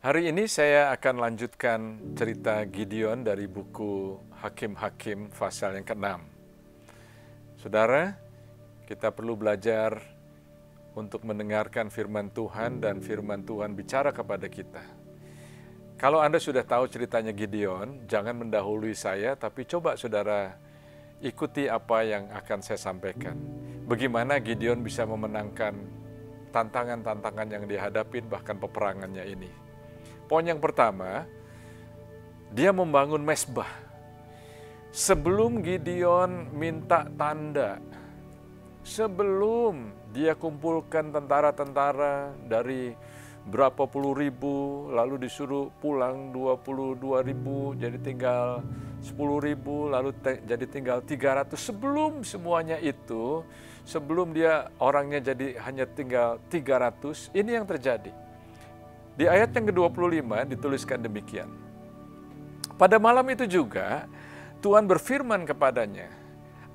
Hari ini saya akan lanjutkan cerita Gideon dari buku Hakim-Hakim pasal yang ke-6. Saudara, kita perlu belajar untuk mendengarkan firman Tuhan dan firman Tuhan bicara kepada kita. Kalau Anda sudah tahu ceritanya Gideon, jangan mendahului saya, tapi coba saudara ikuti apa yang akan saya sampaikan. Bagaimana Gideon bisa memenangkan tantangan-tantangan yang dihadapi, bahkan peperangannya ini. Poin yang pertama, dia membangun mezbah. Sebelum Gideon minta tanda, sebelum dia kumpulkan tentara-tentara dari berapa puluh ribu, lalu disuruh pulang 22.000, jadi tinggal 10.000, lalu jadi tinggal 300. Sebelum semuanya itu, sebelum dia orangnya jadi hanya tinggal 300, ini yang terjadi. Di ayat yang ke-25 dituliskan demikian. Pada malam itu juga Tuhan berfirman kepadanya,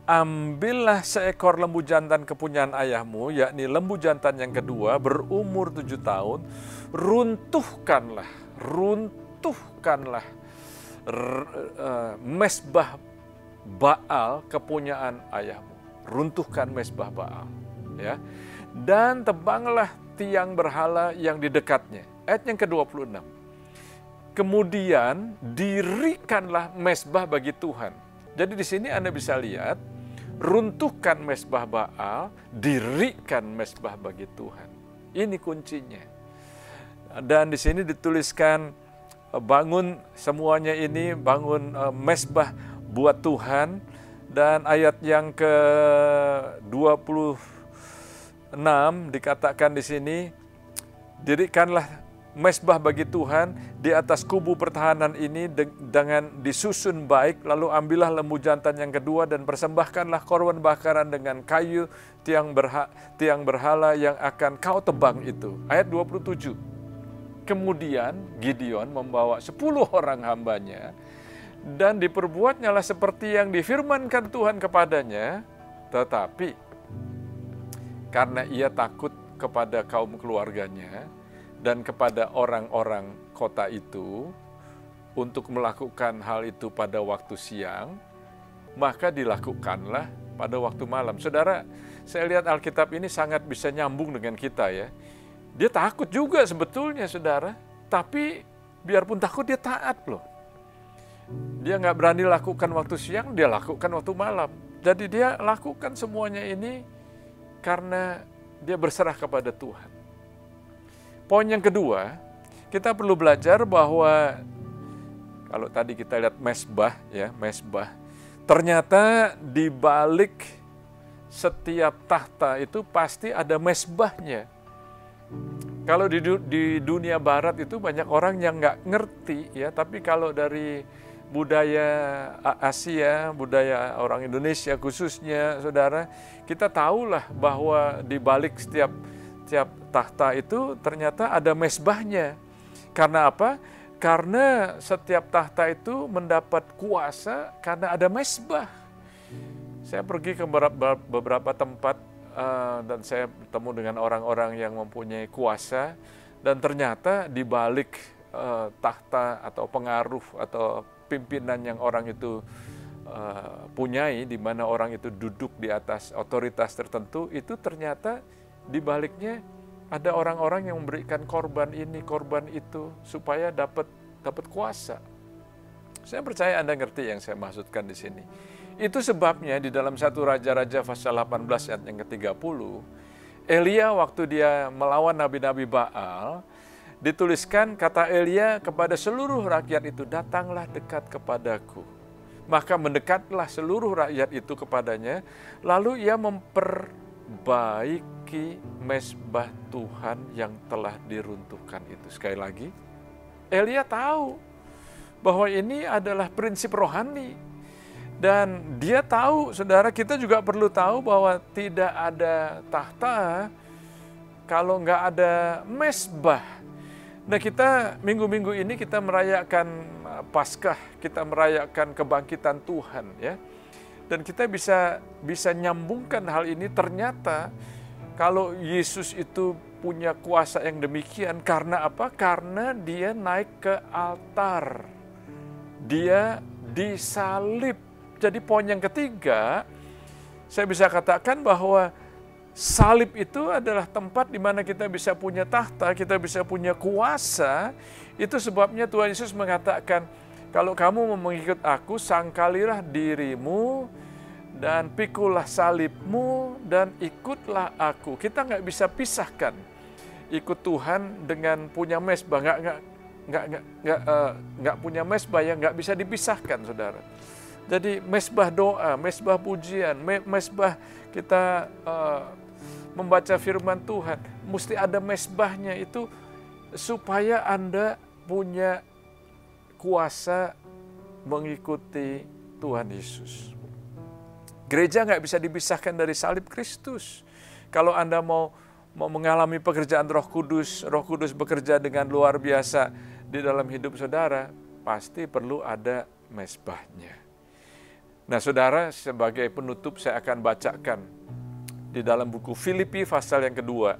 ambillah seekor lembu jantan kepunyaan ayahmu, yakni lembu jantan yang kedua berumur 7 tahun, runtuhkanlah mezbah Baal kepunyaan ayahmu. Runtuhkan mezbah Baal, ya. Dan tebanglah tiang berhala yang di dekatnya. Ayat yang ke-26. Kemudian dirikanlah mezbah bagi Tuhan. Jadi di sini Anda bisa lihat, runtuhkan mezbah Baal, dirikan mezbah bagi Tuhan. Ini kuncinya. Dan di sini dituliskan bangun semuanya ini, bangun mezbah buat Tuhan. Dan ayat yang ke-26 dikatakan di sini, dirikanlah mezbah bagi Tuhan di atas kubu pertahanan ini dengan disusun baik, lalu ambillah lembu jantan yang kedua dan persembahkanlah korban bakaran dengan kayu tiang berhala yang akan kau tebang itu. Ayat 27. Kemudian Gideon membawa 10 orang hambanya dan diperbuatnyalah seperti yang difirmankan Tuhan kepadanya, tetapi karena ia takut kepada kaum keluarganya dan kepada orang-orang kota itu untuk melakukan hal itu pada waktu siang, maka dilakukanlah pada waktu malam. Saudara, saya lihat Alkitab ini sangat bisa nyambung dengan kita ya. Dia takut juga sebetulnya saudara, tapi biarpun takut dia taat loh. Dia nggak berani lakukan waktu siang, dia lakukan waktu malam. Jadi dia lakukan semuanya ini karena dia berserah kepada Tuhan. Poin yang kedua, kita perlu belajar bahwa kalau tadi kita lihat mezbah, ya, mezbah. Ternyata di balik setiap tahta itu pasti ada mezbahnya. Kalau di dunia barat itu banyak orang yang nggak ngerti, ya, tapi kalau dari budaya Asia, budaya orang Indonesia khususnya, saudara, kita tahulah bahwa di balik setiap tahta itu ternyata ada mezbahnya. Karena apa? Karena setiap tahta itu mendapat kuasa karena ada mezbah. Saya pergi ke beberapa tempat dan saya bertemu dengan orang-orang yang mempunyai kuasa, dan ternyata di balik tahta atau pengaruh atau pimpinan yang orang itu punyai, di mana orang itu duduk di atas otoritas tertentu, itu ternyata di baliknya ada orang-orang yang memberikan korban ini, korban itu, supaya dapat kuasa. Saya percaya Anda ngerti yang saya maksudkan di sini. Itu sebabnya di dalam 1 Raja-Raja pasal 18 ayat yang ke-30, Elia waktu dia melawan nabi-nabi Baal, dituliskan kata Elia kepada seluruh rakyat itu, datanglah dekat kepadaku. Maka mendekatlah seluruh rakyat itu kepadanya, lalu ia memperbaiki mezbah Tuhan yang telah diruntuhkan itu. Sekali lagi, Elia tahu bahwa ini adalah prinsip rohani. Dan dia tahu, saudara, kita juga perlu tahu bahwa tidak ada tahta kalau nggak ada mezbah. Nah, kita minggu-minggu ini kita merayakan Paskah, kita merayakan kebangkitan Tuhan, ya. Dan kita bisa nyambungkan hal ini. Ternyata kalau Yesus itu punya kuasa yang demikian. Karena apa? Karena dia naik ke altar. Dia disalib. Jadi poin yang ketiga, saya bisa katakan bahwa salib itu adalah tempat di mana kita bisa punya tahta, kita bisa punya kuasa. Itu sebabnya Tuhan Yesus mengatakan, kalau kamu mau mengikut aku, sangkalilah dirimu, dan pikulah salibmu, dan ikutlah aku. Kita nggak bisa pisahkan ikut Tuhan dengan punya mesbah. Nggak punya mesbah yang nggak bisa dipisahkan, saudara. Jadi mesbah doa, mesbah pujian, mesbah kita membaca firman Tuhan, mesti ada mesbahnya itu supaya Anda punya kuasa mengikuti Tuhan Yesus. Gereja nggak bisa dipisahkan dari salib Kristus. Kalau Anda mau mengalami pekerjaan Roh Kudus bekerja dengan luar biasa di dalam hidup saudara, pasti perlu ada mesbahnya. Nah, saudara, sebagai penutup saya akan bacakan di dalam buku Filipi pasal yang kedua,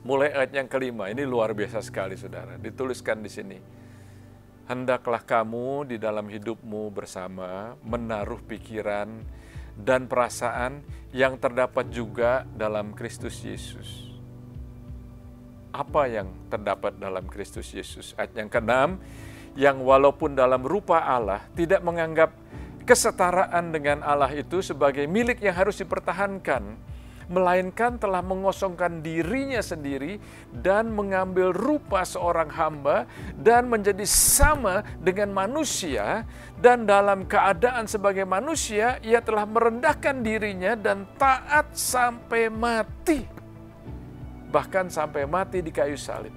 mulai ayat yang kelima. Ini luar biasa sekali, saudara. Dituliskan di sini. Hendaklah kamu di dalam hidupmu bersama menaruh pikiran dan perasaan yang terdapat juga dalam Kristus Yesus. Apa yang terdapat dalam Kristus Yesus? Ayat yang ke-6, yang walaupun dalam rupa Allah tidak menganggap kesetaraan dengan Allah itu sebagai milik yang harus dipertahankan, melainkan telah mengosongkan dirinya sendiri dan mengambil rupa seorang hamba dan menjadi sama dengan manusia, dan dalam keadaan sebagai manusia ia telah merendahkan dirinya dan taat sampai mati, bahkan sampai mati di kayu salib.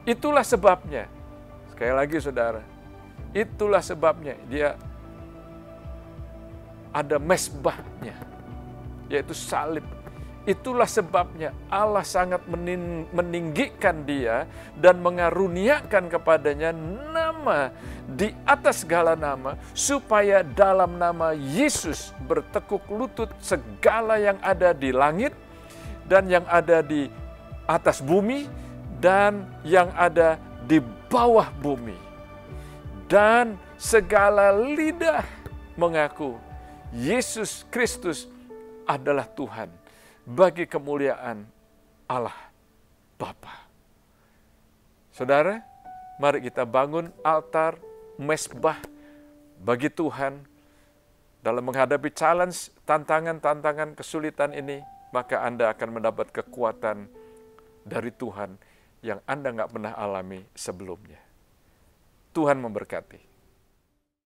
Itulah sebabnya, sekali lagi saudara, itulah sebabnya dia ada mesbahnya, yaitu salib. Itulah sebabnya Allah sangat meninggikan dia dan mengaruniakan kepadanya nama di atas segala nama, supaya dalam nama Yesus bertekuk lutut segala yang ada di langit dan yang ada di atas bumi dan yang ada di bawah bumi, dan segala lidah mengaku Yesus Kristus adalah Tuhan, bagi kemuliaan Allah Bapa. Saudara, mari kita bangun altar mesbah bagi Tuhan dalam menghadapi challenge, tantangan-tantangan, kesulitan ini. Maka Anda akan mendapat kekuatan dari Tuhan yang Anda nggak pernah alami sebelumnya. Tuhan memberkati.